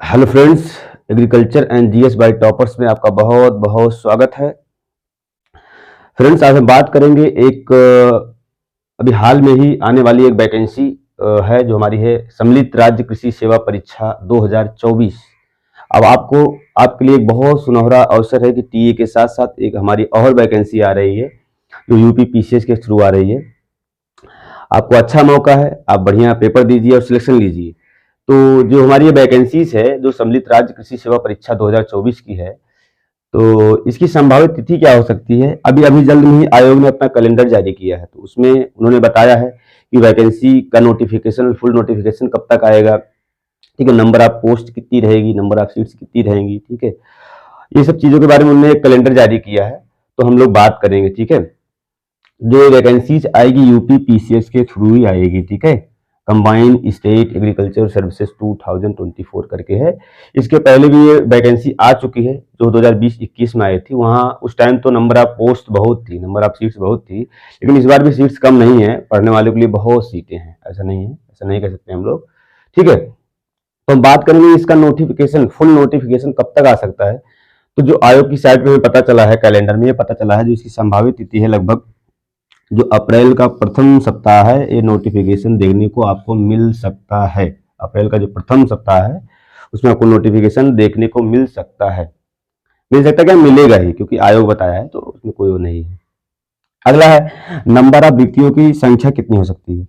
Hello friends, agriculture and GS bye toppers में आपका बहुत बहुत स्वागत है। फ्रेंड्स, आज हम बात करेंगे एक अभी हाल में ही आने वाली एक वैकेंसी है जो हमारी है सम्मिलित राज्य कृषि सेवा परीक्षा 2024। अब आपके लिए एक बहुत सुनहरा अवसर है कि टीए के साथ साथ एक हमारी और वैकेंसी आ रही है जो यूपी पीसीएस के थ्रू आ रही है। आपको अच्छा मौका है, आप बढ़िया पेपर दीजिए और सिलेक्शन लीजिए। तो जो हमारी ये वैकेंसीज है जो सम्मिलित राज्य कृषि सेवा परीक्षा 2024 की है, तो इसकी संभावित तिथि क्या हो सकती है? अभी अभी जल्द में ही आयोग ने अपना कैलेंडर जारी किया है, तो उसमें उन्होंने बताया है कि वैकेंसी का नोटिफिकेशन, फुल नोटिफिकेशन कब तक आएगा, ठीक है, नंबर ऑफ पोस्ट कितनी रहेगी, नंबर ऑफ सीट्स कितनी रहेंगी, ठीक है, ये सब चीजों के बारे में उन्होंने एक कैलेंडर जारी किया है, तो हम लोग बात करेंगे। ठीक है, जो वैकेंसीज आएगी यूपी पीसीएस के थ्रू ही आएगी। ठीक है, कंबाइंड स्टेट एग्रीकल्चर सर्विसेज 2024 करके है। इसके पहले भी ये वैकेंसी आ चुकी है जो 2020-21 में आई थी। वहाँ उस टाइम तो नंबर ऑफ पोस्ट बहुत थी, नंबर ऑफ सीट्स बहुत थी, लेकिन इस बार भी सीट्स कम नहीं है, पढ़ने वालों के लिए बहुत सीटें हैं, ऐसा नहीं है, ऐसा नहीं कह सकते हम लोग। ठीक है, तो हम बात करेंगे इसका नोटिफिकेशन, फुल नोटिफिकेशन कब तक आ सकता है। तो जो आयोग की साइट पे पता चला है, कैलेंडर में ये पता चला है, जो इसकी संभावित तिथि है लगभग जो अप्रैल का प्रथम सप्ताह है, ये नोटिफिकेशन देखने को आपको मिल सकता है। अप्रैल का जो प्रथम सप्ताह है उसमें आपको नोटिफिकेशन देखने को मिल सकता है। मिल सकता है क्या? मिलेगा ही, क्योंकि आयोग बताया है तो उसमें कोई वो नहीं है। अगला है नंबर ऑफ रिक्तियों की संख्या कितनी हो सकती है।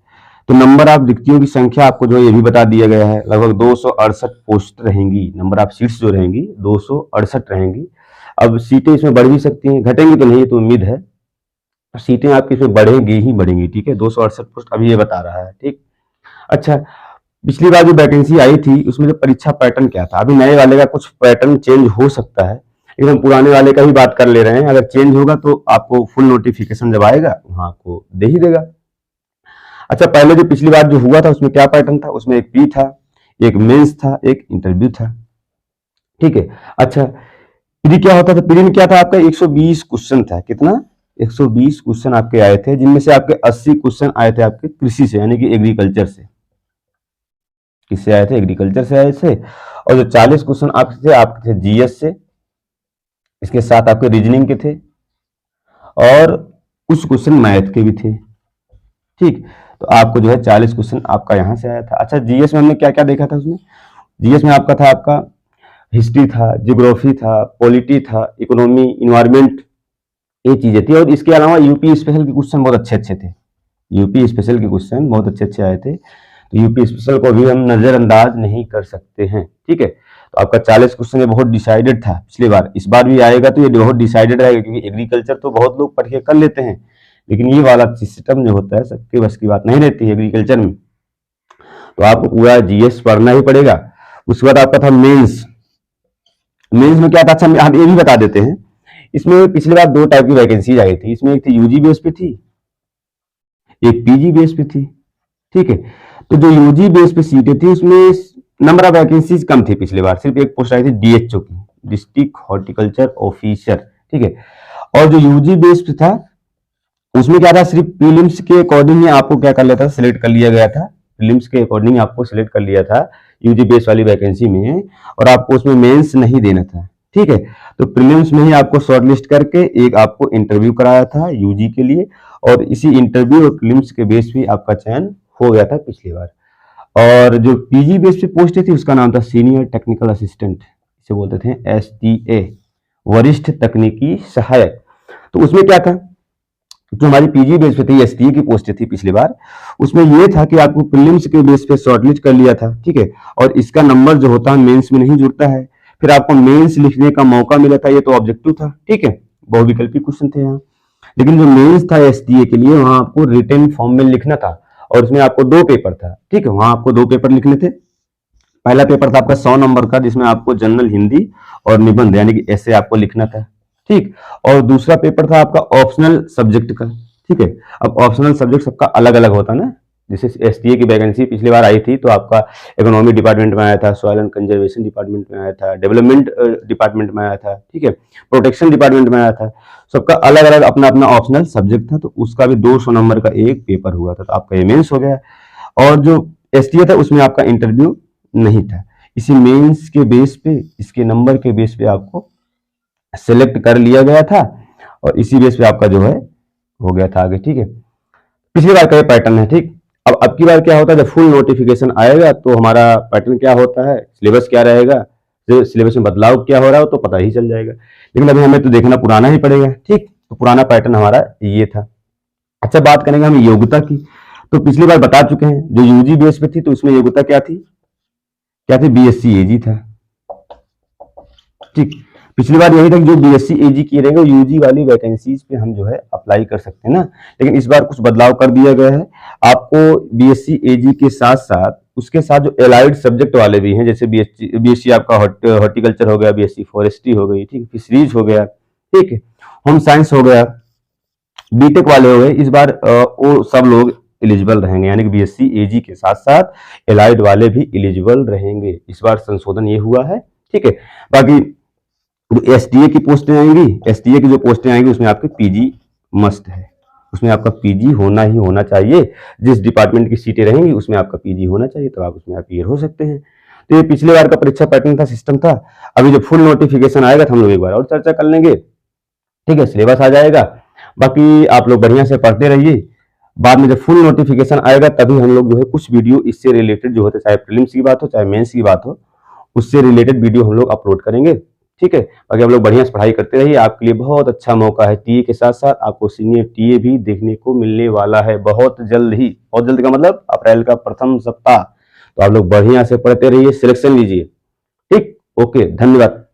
तो नंबर ऑफ रिक्तियों की संख्या आपको जो है ये भी बता दिया गया है, लगभग 268 पोस्ट रहेंगी। नंबर ऑफ सीट्स जो रहेंगी 268 रहेंगी। अब सीटें इसमें बढ़ भी सकती हैं, घटेंगी तो नहीं, तो उम्मीद है सीटें आपकी इसमें बढ़ेंगी ही बढ़ेंगी। ठीक है, 268 पोस्ट अभी ये बता रहा है। ठीक, अच्छा, पिछली बार जो वैकेंसी आई थी उसमें जो परीक्षा पैटर्न क्या था, अभी नए वाले का कुछ पैटर्न चेंज हो सकता है, लेकिन हम पुराने वाले का ही बात कर ले रहे हैं। अगर चेंज होगा तो आपको फुल नोटिफिकेशन जब आएगा वहां आपको दे ही देगा। अच्छा, पहले जो पिछली बार जो हुआ था उसमें क्या पैटर्न था? उसमें एक प्री था, एक मेंस था, एक इंटरव्यू था। ठीक है, अच्छा, प्री क्या होता था? प्री में क्या था आपका? 120 क्वेश्चन था। कितना? 120 क्वेश्चन आपके आए थे, जिनमें से आपके 80 क्वेश्चन आए थे आपके कृषि से, यानी कि एग्रीकल्चर से। किससे आए थे? एग्रीकल्चर से आए थे। और जो 40 क्वेश्चन आपके थे जीएस से, इसके साथ आपके रीजनिंग के थे और कुछ क्वेश्चन मैथ के भी थे। ठीक, तो आपको जो है 40 क्वेश्चन आपका यहां से आया था। अच्छा, जीएस में हमने क्या क्या देखा था? उसमें जीएस में आपका था, आपका हिस्ट्री था, जियोग्राफी था, पॉलिटी था, इकोनॉमी, इन्वायरमेंट, ये चीजें थी। और इसके अलावा यूपी स्पेशल के क्वेश्चन बहुत अच्छे अच्छे थे। यूपी स्पेशल के क्वेश्चन बहुत अच्छे अच्छे आए थे, तो यूपी स्पेशल को भी हम नजरअंदाज नहीं कर सकते हैं। ठीक है, तो आपका 40 क्वेश्चन ये बहुत डिसाइडेड था पिछली बार, इस बार भी आएगा तो ये बहुत डिसाइडेड रहेगा, क्योंकि एग्रीकल्चर तो बहुत लोग पढ़ के कर लेते हैं, लेकिन ये वाला सिस्टम जो होता है सबके बस की बात नहीं रहती है एग्रीकल्चर में, तो आपको पूरा जीएस पढ़ना ही पड़ेगा। उसके बाद आपका था मेंस। मेंस में क्या था? अच्छा, हम ये भी बता देते हैं, इसमें पिछली बार दो टाइप की वैकेंसीज आई थी। इसमें एक थी यूजी बेस पे थी, एक पीजी बेस पे थी। ठीक है, तो जो यूजी बेस पे सीटें थी उसमें नंबर ऑफ वैकेंसीज कम थी पिछली बार, सिर्फ एक पोस्ट आई थी डीएचओ की, डिस्ट्रिक्ट हॉर्टिकल्चर ऑफिसर। ठीक है, और जो यूजी बेस पे था उसमें क्या था? सिर्फ प्रीलिम्स के अकॉर्डिंग आपको क्या कर लेता था? सिलेक्ट कर लिया गया था। प्रीलिम्स के अकॉर्डिंग आपको सिलेक्ट कर लिया था यूजी बेस वाली वैकेंसी में, और आपको उसमें मेंस नहीं देना था। ठीक है, तो प्रीलिम्स में ही आपको शॉर्टलिस्ट करके एक आपको इंटरव्यू कराया था यूजी के लिए, और इसी इंटरव्यू और प्रीलिम्स के बेस पे आपका चयन हो गया था पिछली बार। और जो पीजी बेस पे पोस्ट थी उसका नाम था सीनियर टेक्निकल असिस्टेंट, इसे बोलते थे एसटीए, वरिष्ठ तकनीकी सहायक। तो उसमें क्या था? जो हमारी पीजी बेस पे थी, एसटीए की पोस्ट थी पिछली बार, उसमें यह था कि आपको प्रीलिम्स के बेस पे शॉर्टलिस्ट कर लिया था। ठीक है, और इसका नंबर जो होता है मेंस में नहीं जुड़ता है, फिर आपको मेंस लिखने का मौका मिला था, ये तो ऑब्जेक्टिव था। ठीक है, बहुविकल्पी क्वेश्चन थे यहाँ, लेकिन जो मेंस था एसटीए के लिए वहां आपको रिटन फॉर्म में लिखना था, और उसमें आपको दो पेपर था। ठीक है, वहां आपको दो पेपर लिखने थे। पहला पेपर था आपका 100 नंबर का, जिसमें आपको जनरल हिंदी और निबंध यानी कि ऐसे आपको लिखना था। ठीक, और दूसरा पेपर था आपका ऑप्शनल सब्जेक्ट का। ठीक है, अब ऑप्शनल सब्जेक्ट सबका अलग अलग होता है ना, जैसे एसटीए की वैकेंसी पिछली बार आई थी तो आपका इकोनॉमी डिपार्टमेंट में आया था, सॉइल एंड कंजर्वेशन डिपार्टमेंट में आया था, डेवलपमेंट डिपार्टमेंट में आया था, ठीक है, प्रोटेक्शन डिपार्टमेंट में आया था। सबका अलग अलग अपना अपना ऑप्शनल सब्जेक्ट था, तो उसका भी 200 नंबर का एक पेपर हुआ था, तो आपका ये मेंस हो गया। और जो एसटीए था उसमें आपका इंटरव्यू नहीं था। इसी मेंस के बेस पे, इसके नंबर के बेस पे आपको सेलेक्ट कर लिया गया था और इसी बेस पे आपका जो है हो गया था आगे। ठीक है, पिछली बार का ये पैटर्न है। ठीक, अब की बार क्या होता है, जब फुल नोटिफिकेशन आएगा तो हमारा पैटर्न क्या होता है, सिलेबस क्या रहेगा, सिलेबस में बदलाव क्या हो रहा है तो पता ही चल जाएगा। लेकिन अभी हमें तो देखना पुराना ही पड़ेगा। ठीक, तो पुराना पैटर्न हमारा ये था। अच्छा, बात करेंगे हम योग्यता की। तो पिछली बार बता चुके हैं, जो यूजी बेस पे थी तो उसमें योग्यता क्या थी, क्या थी, बीएससी एजी था। ठीक, पिछली बार यही था कि जो बीएससी एजी किए रहेंगे यूजी वाली वैकेंसीज पे हम जो है अप्लाई कर सकते हैं ना। लेकिन इस बार कुछ बदलाव कर दिया गया है, आपको बीएससी एजी के साथ साथ उसके साथ जो एलाइड सब्जेक्ट वाले भी हैं, जैसे बीएससी आपका हॉर्टिकल्चर हो गया, बीएससी फॉरेस्ट्री हो गई, ठीक, फिशरीज हो गया, ठीक है, होम साइंस हो गया, बीटेक वाले हो गए, इस बार वो सब लोग एलिजिबल रहेंगे। यानी कि बीएससी एजी के साथ साथ एलाइड वाले भी एलिजिबल रहेंगे। इस बार संशोधन ये हुआ है। ठीक है, बाकी एसटीए की पोस्टें आएंगी, एसटीए की जो पोस्टें आएंगी उसमें आपके पीजी मस्ट है, उसमें आपका पीजी होना ही होना चाहिए। जिस डिपार्टमेंट की सीटें रहेंगी उसमें आपका पीजी होना चाहिए, तो आप उसमें अपीयर हो सकते हैं। तो ये पिछले बार का परीक्षा पैटर्न था, सिस्टम था। अभी जब फुल नोटिफिकेशन आएगा तो हम लोग एक बार और चर्चा कर लेंगे। ठीक है, सिलेबस आ जाएगा। बाकी आप लोग बढ़िया से पढ़ते रहिए। बाद में जब फुल नोटिफिकेशन आएगा तभी हम लोग जो है कुछ वीडियो इससे रिलेटेड जो होते, चाहे प्रीलिम्स की बात हो चाहे मेंस की बात हो, उससे रिलेटेड वीडियो हम लोग अपलोड करेंगे। ठीक है, बाकी आप लोग बढ़िया से पढ़ाई करते रहिए। आपके लिए बहुत अच्छा मौका है, टीए के साथ साथ आपको सीनियर टीए भी देखने को मिलने वाला है बहुत जल्द ही। बहुत जल्द का मतलब अप्रैल का प्रथम सप्ताह। तो आप लोग बढ़िया से पढ़ते रहिए, सिलेक्शन लीजिए। ठीक, ओके, धन्यवाद।